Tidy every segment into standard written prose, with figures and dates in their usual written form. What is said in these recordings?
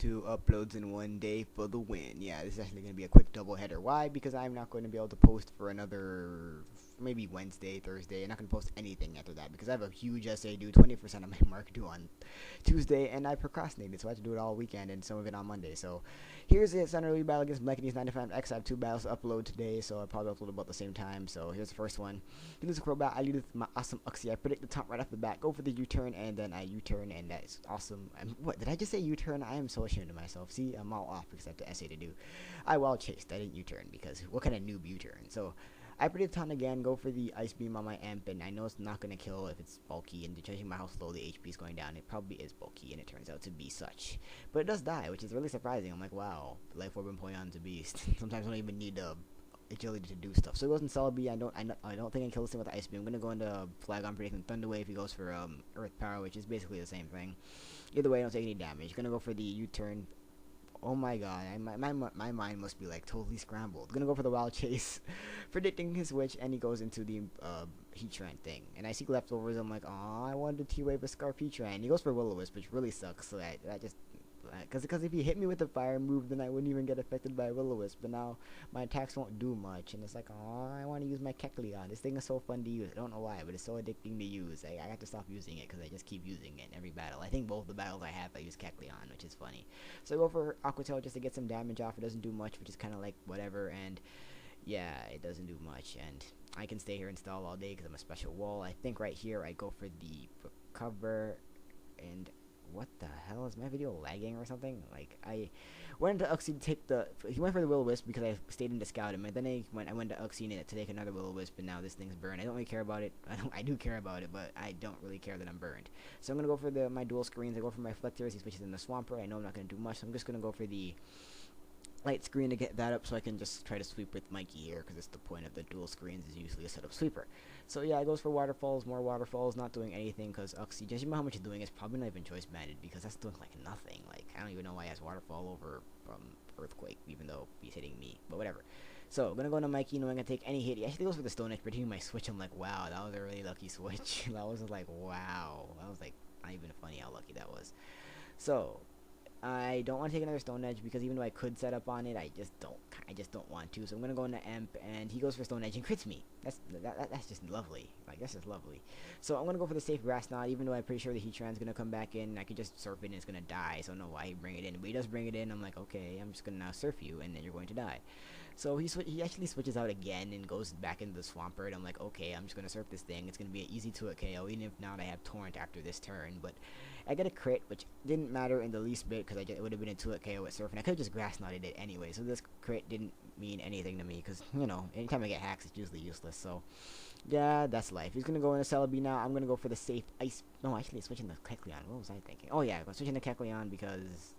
2 uploads in one day for the win. Yeah, this is actually going to be a quick double header. Why? Because I'm not going to be able to post for another maybe Wednesday, Thursday. I'm not going to post anything after that because I have a huge essay due, 20% of my mark due on Tuesday, and I procrastinated, so I have to do it all weekend and some of it on Monday. So here's it. Center League battle against Blazeace95x. I have 2 battles to upload today, so I'll probably upload about the same time. So here's the first one. He loses a Crobat. I lead with my awesome Uxie. I predict the top right off the bat. Go for the U-turn, and then I U-turn, and that's awesome. What, did I just say U-turn? I am so ashamed of myself. See, I'm all off because I have the essay to do. I wild chased. I didn't U-turn because what kind of noob U-turn? So I predict ton again. Go for the Ice Beam on my Amp, and I know it's not going to kill if it's bulky, and judging by how slow the HP is going down, it probably is bulky, and it turns out to be such. But it does die, which is really surprising. I'm like, wow, Life Orb and Poion's a beast. Sometimes I don't even need agility to do stuff. So it goes in Celebi. I don't think I can kill this thing with the Ice Beam. I'm gonna go into Flagon predicting Thunder Wave. He goes for Earth Power, which is basically the same thing. Either way, I don't take any damage. Gonna go for the U-turn. Oh my god, my mind must be like totally scrambled. Gonna go for the Wild Chase, predicting his switch, and he goes into the Heatran thing. And I see leftovers. I'm like, oh, I wanted to T-Wave a Scarf Heatran. He goes for Will-O-Wisp, which really sucks. So that just because if he hit me with the fire move, then I wouldn't even get affected by Will-O-Wisp. But now my attacks won't do much, and it's like, oh, I want to use my Kecleon. This thing is so fun to use. I don't know why, but it's so addicting to use. I have to stop using it because I just keep using it in every battle. I think both the battles I have, I use Kecleon, which is funny. So I go for Aqua Tail just to get some damage off. It doesn't do much, which is kind of like whatever. And yeah, it doesn't do much. And I can stay here and stall all day because I'm a special wall. I think right here I go for the recover and what the hell, is my video lagging or something? Like, I went to Uxie to take the, he went for the Will-O-Wisp because I stayed in to scout him, and then I went to Uxie to take another Will-O-Wisp, and now this thing's burned. I don't really care about it. I do care about it, but I don't really care that I'm burned. So I'm gonna go for my dual screens. I go for my Reflectors. He switches in the Swampert. I know I'm not gonna do much, so I'm just gonna go for the light screen to get that up so I can just try to sweep with Mikey here, because it's the point of the dual screens is usually a setup sweeper. So yeah, it goes for waterfalls, more waterfalls, not doing anything because Uxie, judging by how much it's doing, it's probably not even choice banded because that's doing like nothing. Like, I don't even know why he has waterfall over Earthquake, even though he's hitting me, but whatever. So I'm gonna go into Mikey, knowing I can take any hit. He actually goes for the Stone Edge, but hitting my switch, I'm like, wow, that was a really lucky switch. That was like, wow, that was like not even funny how lucky that was. So I don't want to take another Stone Edge because even though I could set up on it, I just don't want to. So I'm gonna go into Emp, and he goes for Stone Edge and crits me. That's just lovely. Like, that's just lovely. So I'm gonna go for the safe Grass Knot, even though I'm pretty sure the Heatran's gonna come back in. I could just surf it and it's gonna die. So I don't know why he bring it in, but he does bring it in. I'm like, okay, I'm just gonna now surf you, and then you're going to die. So he actually switches out again and goes back into the Swampert. I'm like, okay, I'm just gonna surf this thing. It's gonna be an easy 2-hit KO, even if not I have Torrent after this turn. But I get a crit, which didn't matter in the least bit because it would have been a 2-hit KO at surf, and I could have just Grass Knotted it anyway. So this crit didn't mean anything to me because, you know, anytime I get hacks, it's usually useless. So yeah, that's life. He's gonna go into Celebi now. I'm gonna go for the safe Ice. No, actually, switching to Kecleon. What was I thinking? Oh yeah, I'm switching to Kecleon because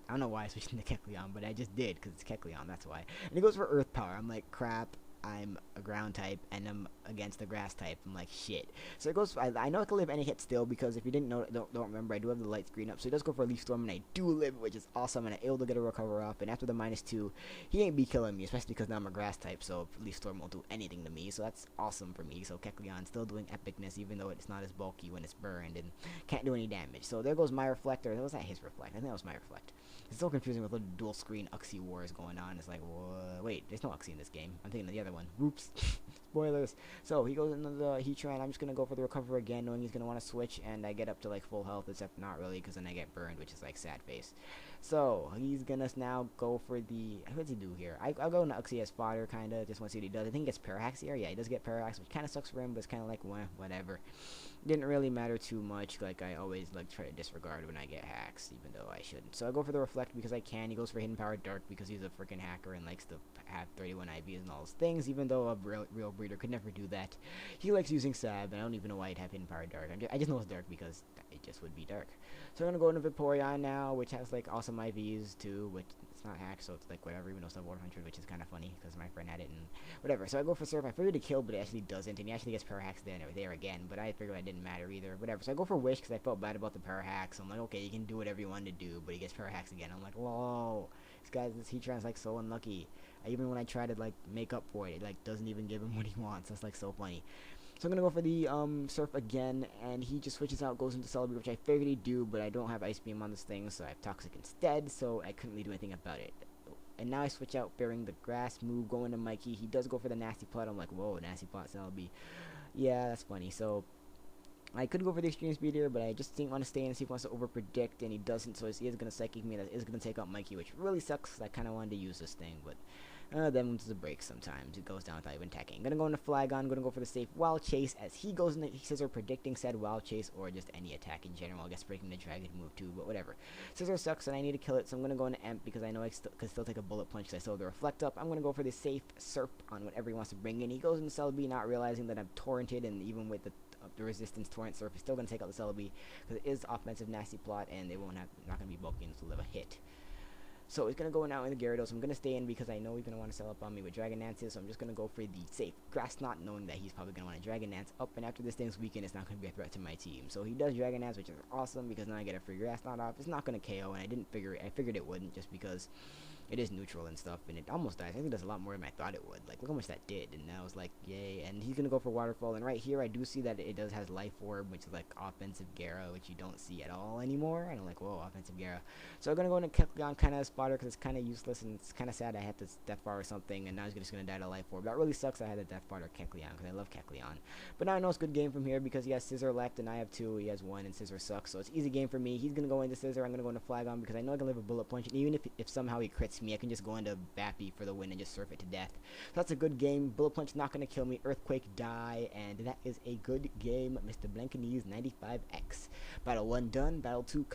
I don't know why I switched into Kecleon, but I just did because it's Kecleon, that's why. And he goes for Earth Power. I'm like, crap, I'm a ground type, and I'm against the grass type. I'm like, shit. So it goes, I know I can live any hit still, because if you didn't know, don't remember, I do have the light screen up. So he does go for a Leaf Storm, and I do live, which is awesome, and I'm able to get a recover up. And after the -2, he ain't be killing me, especially because now I'm a grass type, so Leaf Storm won't do anything to me. So that's awesome for me. So Kecleon still doing epicness, even though it's not as bulky when it's burned, and can't do any damage. So there goes my Reflector. That was not his Reflect. I think that was my Reflect. It's so confusing with little dual screen Uxie wars going on. It's like, wait, there's no Uxie in this game. I'm thinking of the other one. Whoops. Spoilers. So he goes into the Heatran. I'm just going to go for the recover again, knowing he's going to want to switch, and I get up to like full health, except not really, because then I get burned, which is like sad face. So he's going to now go for the, what does he do here? I'll go into Uxie as fodder, kind of, just want to see what he does. I think he gets Parahax here. Yeah, he does get Parahax, which kind of sucks for him, but it's kind of like, whatever. Didn't really matter too much. Like, I always like try to disregard when I get hacks, even though I shouldn't. So I go for the Reflect because I can. He goes for Hidden Power Dark because he's a freaking hacker and likes to have 31 IVs and all those things, even though a real breeder could never do that. He likes using Sab, and I don't even know why he'd have Hidden Power Dark. I just know it's dark because it just would be dark. So I'm gonna go into Vaporeon now, which has like awesome IVs too, which it's not hacked, so it's like whatever, even though it's level 100, which is kind of funny because my friend had it and whatever. So I go for Surf. I figured to kill, but it actually doesn't, and he actually gets Parahax there again, but I figured it didn't matter either. Whatever. So I go for Wish because I felt bad about the Parahax. I'm like, okay, you can do whatever you want to do, but he gets Parahax again. I'm like, whoa, this Heatran's like so unlucky. Even when I try to like make up for it, it like doesn't even give him what he wants. That's like so funny. So I'm going to go for the Surf again, and he just switches out, goes into Celebi, which I figured he'd do, but I don't have Ice Beam on this thing, so I have Toxic instead, so I couldn't really do anything about it. And now I switch out, bearing the grass move, going to Mikey. He does go for the Nasty Plot. I'm like, whoa, Nasty Plot Celebi. Yeah, that's funny. So I could go for the Extreme Speed here, but I just didn't want to stay in and see if he wants to over-predict, and he doesn't, so he is going to Psychic me. That is going to take out Mikey, which really sucks, because I kind of wanted to use this thing, but then it's a break sometimes. It goes down without even attacking. Gonna go into Flagon, gonna go for the safe Wild Chase, as he goes into, he says are predicting said Wild Chase, or just any attack in general. I guess breaking the Dragon move too, but whatever. Scissor sucks, and I need to kill it, so I'm gonna go into Emp, because I know I could still take a Bullet Punch, because I still have the Reflect up. I'm gonna go for the safe Serp on whatever he wants to bring in. He goes into Celebi, not realizing that I'm torrented, and even with the resistance torrent Surf is still gonna take out the Celebi, because it is offensive Nasty Plot, and they not gonna be bulky enough to live a hit. So he's going to go in out in the Gyarados. I'm going to stay in because I know he's going to want to sell up on me with Dragon Dances, so I'm just going to go for the safe Grass Knot, knowing that he's probably going to want to Dragon Dance up, and after this thing's weekend, it's not going to be a threat to my team. So he does Dragon Dance, which is awesome, because now I get a free Grass Knot off. It's not going to KO, and I figured it wouldn't, just because it is neutral and stuff, and it almost dies. I think it does a lot more than I thought it would. Like, look how much that did, and I was like, yay. And he's gonna go for Waterfall, and right here I do see that it does has Life Orb, which is like offensive Gyara, which you don't see at all anymore. And I'm like, whoa, offensive Gyara. So I'm gonna go into Kecleon kind of a spotter, because it's kind of useless, and it's kind of sad I had this Death Bar or something, and now he's just gonna die to Life Orb. That really sucks. I had a Death Bar or Kecleon, because I love Kecleon. But now I know it's a good game from here, because he has Scissor left, and I have 2. He has 1, and Scissor sucks, so it's easy game for me. He's gonna go into Scissor. I'm gonna go into Flagon, because I know I can live a Bullet Punch, and even if somehow he crits me, I can just go into Bappy for the win and just surf it to death. So that's a good game. Bullet Punch not going to kill me. Earthquake die, and that is a good game, Mr. Blazeace95x. Battle 1 done. Battle 2